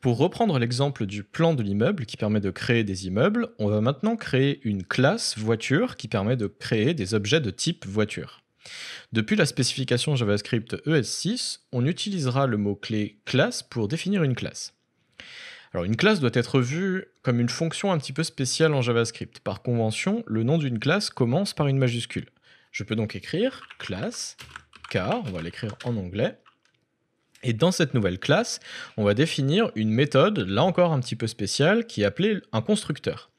Pour reprendre l'exemple du plan de l'immeuble qui permet de créer des immeubles, on va maintenant créer une classe voiture qui permet de créer des objets de type voiture. Depuis la spécification JavaScript ES6, on utilisera le mot-clé classe pour définir une classe. Alors une classe doit être vue comme une fonction un petit peu spéciale en JavaScript. Par convention, le nom d'une classe commence par une majuscule. Je peux donc écrire classe, car, on va l'écrire en anglais, et dans cette nouvelle classe, on va définir une méthode, là encore un petit peu spéciale, qui est appelée un constructeur.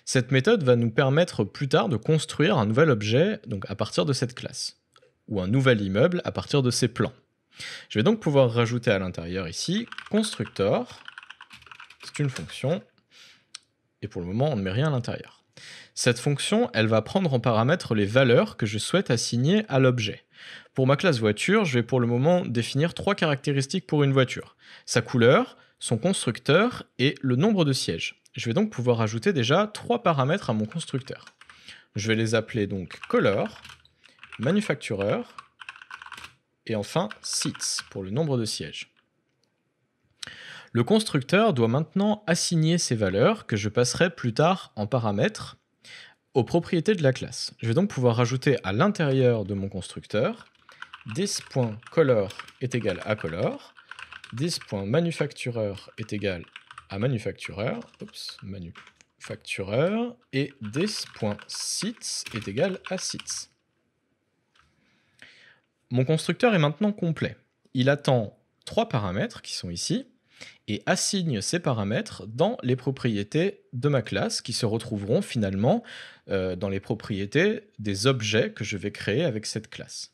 Cette méthode va nous permettre plus tard de construire un nouvel objet donc à partir de cette classe, ou un nouvel immeuble à partir de ces plans. Je vais donc pouvoir rajouter à l'intérieur ici constructor, c'est une fonction, et pour le moment on ne met rien à l'intérieur. Cette fonction, elle va prendre en paramètre les valeurs que je souhaite assigner à l'objet. Pour ma classe voiture, je vais pour le moment définir 3 caractéristiques pour une voiture. Sa couleur, son constructeur et le nombre de sièges. Je vais donc pouvoir ajouter déjà 3 paramètres à mon constructeur. Je vais les appeler donc color, manufacturer et enfin seats pour le nombre de sièges. Le constructeur doit maintenant assigner ces valeurs que je passerai plus tard en paramètres aux propriétés de la classe. Je vais donc pouvoir rajouter à l'intérieur de mon constructeur this.color est égal à color, this.manufacturer est égal à manufacturer, et this.seats est égal à seats. Mon constructeur est maintenant complet. Il attend 3 paramètres qui sont ici et assigne ces paramètres dans les propriétés de ma classe qui se retrouveront finalement dans les propriétés des objets que je vais créer avec cette classe.